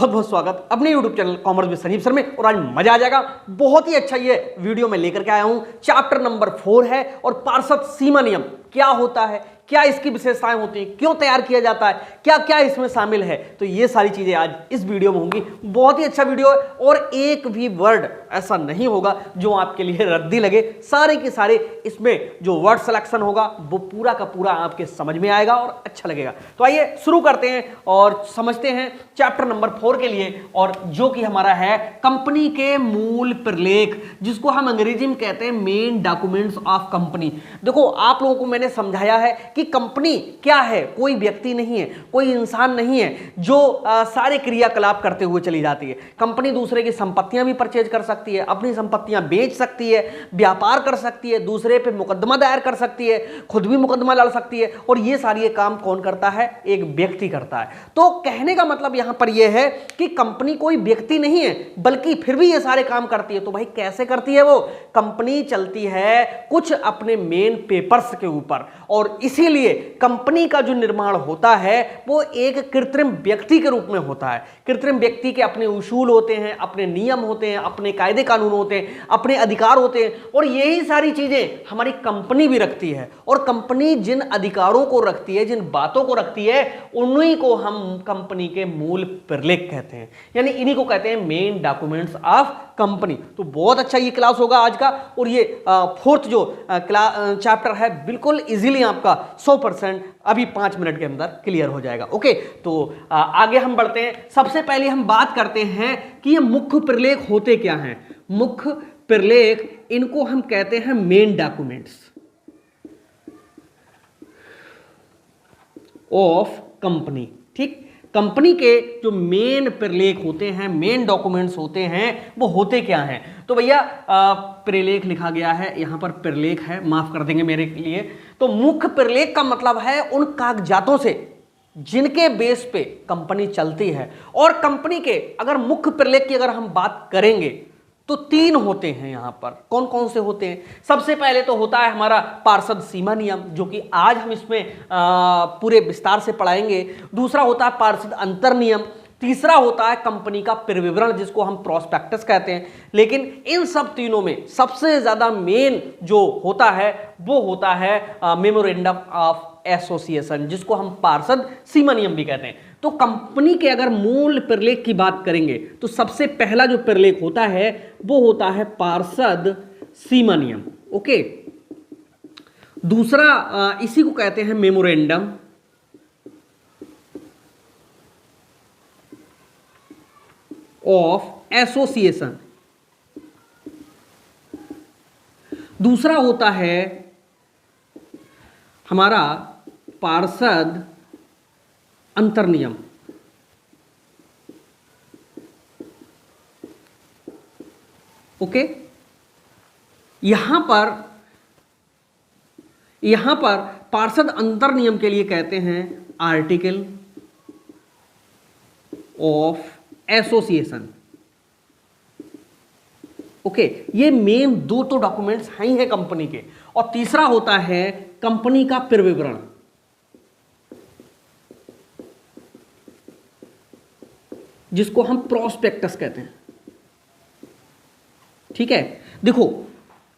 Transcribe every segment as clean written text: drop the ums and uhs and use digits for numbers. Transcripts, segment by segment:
बहुत बहुत स्वागत अपने YouTube channel commerce with Sanjeev sir में। और आज मजा आ जाएगा, बहुत ही अच्छा ये वीडियो मैं लेकर के आया हूं। चैप्टर नंबर 4 है और पार्षद सीमा नियम क्या होता है, क्या इसकी विशेषताएं होती हैं, क्यों तैयार किया जाता है, क्या क्या इसमें शामिल है, तो ये सारी चीजें आज इस वीडियो में होंगी। बहुत ही अच्छा वीडियो है और एक भी वर्ड ऐसा नहीं होगा जो आपके लिए रद्दी लगे। सारे के सारे इसमें जो वर्ड सिलेक्शन होगा वो पूरा का पूरा आपके समझ में आएगा और अच्छा लगेगा। तो आइए शुरू करते हैं और समझते हैं चैप्टर नंबर 4 के लिए, और जो कि हमारा है कंपनी के मूल प्रलेख, जिसको हम अंग्रेजी में कहते हैं मेन डॉक्यूमेंट्स ऑफ कंपनी। देखो, आप लोगों को मैंने समझाया है कि कंपनी क्या है, कोई व्यक्ति नहीं है, कोई इंसान नहीं है जो सारे क्रियाकलाप करते हुए चली जाती है। कंपनी दूसरे की संपत्तियां भी परचेज कर सकती है, अपनी संपत्तियां बेच सकती है, व्यापार कर सकती है, दूसरे पे मुकदमा दायर कर सकती है, खुद भी मुकदमा लड़ सकती है। और ये सारे काम कौन करता है? एक व्यक्ति करता है। तो कहने का मतलब यहां पर यह है कि कंपनी कोई व्यक्ति नहीं है, बल्कि फिर भी ये सारे काम करती है। तो भाई कैसे करती है वो? कंपनी चलती है कुछ अपने मेन पेपर्स के ऊपर, और इसीलिए कंपनी का जो निर्माण होता है वो एक कृत्रिम व्यक्ति के रूप में होता है। कृत्रिम व्यक्ति के अपने उसूल होते हैं, अपने नियम होते हैं, अपने कायदे कानून होते हैं, अपने अधिकार होते हैं, और यही सारी चीजें हमारी कंपनी भी रखती है। और कंपनी जिन अधिकारों को रखती है, जिन बातों को रखती है, उन्हीं को हम कंपनी के मूल प्रलेख कहते हैं, यानी इन्हीं को कहते हैं मेन डॉक्यूमेंट्स ऑफ कंपनी। तो बहुत अच्छा ये क्लास होगा आज का, और ये 4th जो चैप्टर है बिल्कुल इजीली आपका 100% अभी 5 मिनट के अंदर क्लियर हो जाएगा। ओके, तो आगे हम बढ़ते हैं। सबसे पहले हम बात करते हैं कि ये मुख्य प्रलेख होते क्या हैं। मुख्य प्रलेख, इनको हम कहते हैं मेन डॉक्यूमेंट्स ऑफ कंपनी। ठीक, कंपनी के जो मेन प्रलेख होते हैं, मेन डॉक्यूमेंट्स होते हैं, वो होते क्या हैं? तो भैया प्रलेख लिखा गया है, यहां पर प्रलेख है, माफ कर देंगे मेरे लिए। तो मुख्य प्रलेख का मतलब है उन कागजातों से जिनके बेस पे कंपनी चलती है। और कंपनी के अगर मुख्य प्रलेख की अगर हम बात करेंगे तो 3 होते हैं यहां पर। कौन कौन से होते हैं? सबसे पहले तो होता है हमारा पार्षद सीमा नियम, जो कि आज हम इसमें पूरे विस्तार से पढ़ाएंगे। दूसरा होता है पार्षद अंतर नियम। तीसरा होता है कंपनी का प्रविवरण, जिसको हम प्रोस्पेक्टस कहते हैं। लेकिन इन सब तीनों में सबसे ज्यादा मेन जो होता है वो होता है मेमोरेंडम ऑफ एसोसिएशन, जिसको हम पार्षद सीमा नियम भी कहते हैं। तो कंपनी के अगर मूल प्रलेख की बात करेंगे तो सबसे पहला जो प्रलेख होता है वो होता है पार्षद सीमा नियम। ओके, दूसरा इसी को कहते हैं मेमोरेंडम ऑफ एसोसिएशन। दूसरा होता है हमारा पार्षद अंतर नियम। ओके, यहां पर पार्षद अंतर नियम के लिए कहते हैं आर्टिकल ऑफ एसोसिएशन। ओके, ये मेन 2 तो डॉक्यूमेंट्स हैं ही है कंपनी के। और तीसरा होता है कंपनी का प्रविवरण, जिसको हम प्रोस्पेक्टस कहते हैं। ठीक है, देखो,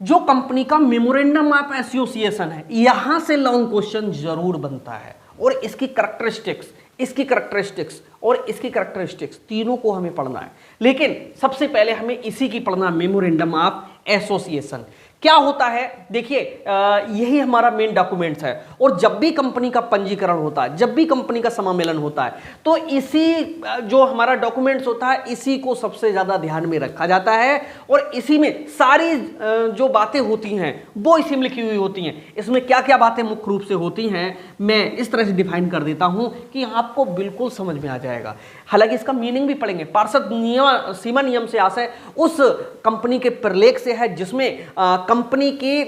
जो कंपनी का मेमोरेंडम ऑफ एसोसिएशन है, यहां से लॉन्ग क्वेश्चन जरूर बनता है, और इसकी कैरेक्टरिस्टिक्स और इसकी कैरेक्टरिस्टिक्स तीनों को हमें पढ़ना है। लेकिन सबसे पहले हमें इसी की पढ़ना, मेमोरेंडम ऑफ एसोसिएशन क्या होता है। देखिए, यही हमारा मेन डॉक्यूमेंट्स है, और जब भी कंपनी का पंजीकरण होता है, जब भी कंपनी का सम्मेलन होता है, तो इसी जो हमारा डॉक्यूमेंट्स होता है, इसी को सबसे ज्यादा ध्यान में रखा जाता है। और इसी में सारी जो बातें होती हैं वो इसी में लिखी हुई होती हैं। इसमें क्या क्या बातें मुख्य रूप से होती हैं मैं इस तरह से डिफाइन कर देता हूं कि आपको बिल्कुल समझ में आ जाएगा। हालांकि इसका मीनिंग भी पढ़ेंगे। पार्षद सीमा नियम से आशय उस कंपनी के प्रलेख से है जिसमें कंपनी की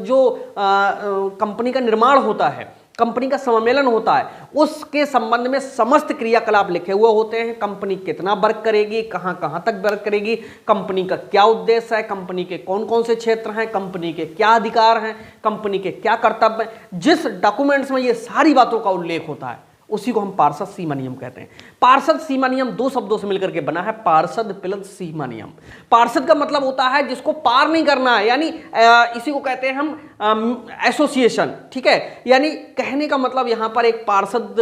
जो कंपनी का निर्माण होता है, कंपनी का सम्मेलन होता है, उसके संबंध में समस्त क्रियाकलाप लिखे हुए होते हैं। कंपनी कितना वर्क करेगी, कहां कहां तक वर्क करेगी, कंपनी का क्या उद्देश्य है, कंपनी के कौन कौन से क्षेत्र हैं, कंपनी के क्या अधिकार हैं, कंपनी के क्या कर्तव्य हैं। जिस डॉक्यूमेंट्स में ये सारी बातों का उल्लेख होता है उसी को हम पार्षद सीमा नियम कहते हैं। पार्षद सीमा नियम दो शब्दों से मिलकर के बना है, पार्षद प्लस सीमा नियम। पार्षद का मतलब होता है जिसको पार नहीं करना है, यानी इसी को कहते हैं हम एसोसिएशन, ठीक है। यानी कहने का मतलब यहाँ पर एक पार्षद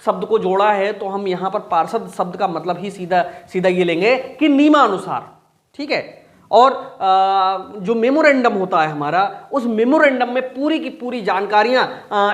शब्द को जोड़ा है तो हम यहाँ पर पार्षद शब्द का मतलब ही सीधा सीधा ये लेंगे कि नियमानुसार, ठीक है। और जो मेमोरेंडम होता है हमारा, उस मेमोरेंडम में पूरी की पूरी जानकारियां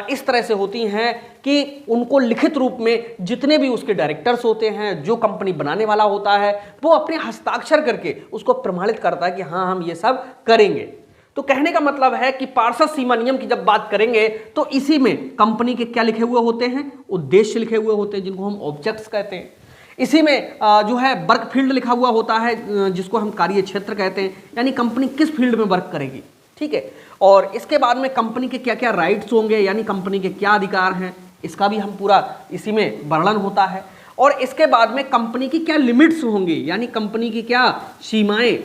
इस तरह से होती हैं कि उनको लिखित रूप में जितने भी उसके डायरेक्टर्स होते हैं, जो कंपनी बनाने वाला होता है, वो अपने हस्ताक्षर करके उसको प्रमाणित करता है कि हाँ हम ये सब करेंगे। तो कहने का मतलब है कि पार्षद सीमा नियम की जब बात करेंगे तो इसी में कंपनी के क्या लिखे हुए होते हैं, उद्देश्य लिखे हुए होते हैं जिनको हम ऑब्जेक्ट्स कहते हैं। इसी में जो है वर्क फील्ड लिखा हुआ होता है जिसको हम कार्य क्षेत्र कहते हैं, यानी कंपनी किस फील्ड में वर्क करेगी, ठीक है। और इसके बाद में कंपनी के क्या क्या राइट्स होंगे, यानी कंपनी के क्या अधिकार हैं, इसका भी हम पूरा इसी में वर्णन होता है। और इसके बाद में कंपनी की क्या लिमिट्स होंगी, यानी कंपनी की क्या सीमाएं,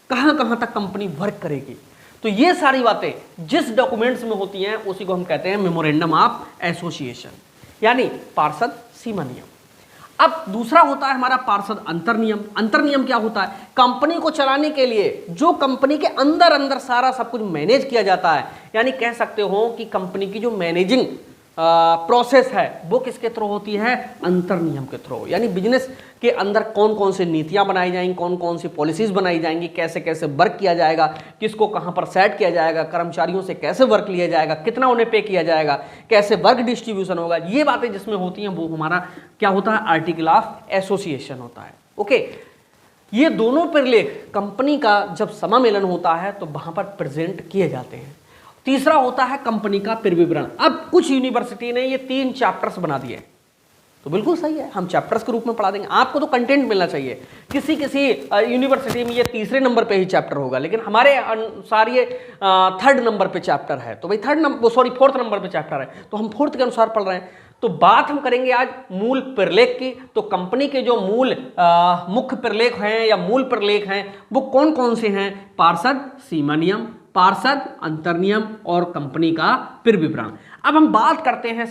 कहाँ कहाँ तक कंपनी वर्क करेगी। तो ये सारी बातें जिस डॉक्यूमेंट्स में होती हैं उसी को हम कहते हैं मेमोरेंडम ऑफ एसोसिएशन, यानी पार्षद सीमा नियम। अब दूसरा होता है हमारा पार्षद अंतर नियम। अंतर नियम क्या होता है, कंपनी को चलाने के लिए जो कंपनी के अंदर अंदर सारा सब कुछ मैनेज किया जाता है, यानी कह सकते हो कि कंपनी की जो मैनेजिंग प्रोसेस है वो किसके थ्रू होती है, अंतर नियम के थ्रू। यानी बिजनेस के अंदर कौन कौन से नीतियां बनाई जाएंगी, कौन कौन सी पॉलिसीज बनाई जाएंगी, कैसे कैसे वर्क किया जाएगा, किसको कहां पर सेट किया जाएगा, कर्मचारियों से कैसे वर्क लिया जाएगा, कितना उन्हें पे किया जाएगा, कैसे वर्क डिस्ट्रीब्यूशन होगा, ये बातें जिसमें होती हैं वो हमारा क्या होता है, आर्टिकल ऑफ एसोसिएशन होता है। ओके, ये दोनों प्रलेख कंपनी का जब समामेलन होता है तो वहां पर प्रेजेंट किए जाते हैं। तीसरा होता है कंपनी का विवरण। अब कुछ यूनिवर्सिटी ने ये 3 चैप्टर्स बना दिए, तो बिल्कुल सही है, हम चैप्टर्स के रूप में पढ़ा देंगे, आपको तो कंटेंट मिलना चाहिए। किसी किसी यूनिवर्सिटी में ये 3रे नंबर पे ही चैप्टर होगा, लेकिन हमारे अनुसार ये 3rd नंबर पे चैप्टर है, तो भाई 4th नंबर पे चैप्टर है, तो हम 4th के अनुसार पढ़ रहे हैं। तो बात हम करेंगे आज मूल प्रलेख की। तो कंपनी के जो मूल मुख्य प्रलेख हैं या मूल प्रलेख हैं वो कौन कौन से हैं, पार्षद सीमा नियम, पार्षद अंतर नियम और कंपनी का विवरण। अब हम बात करते हैं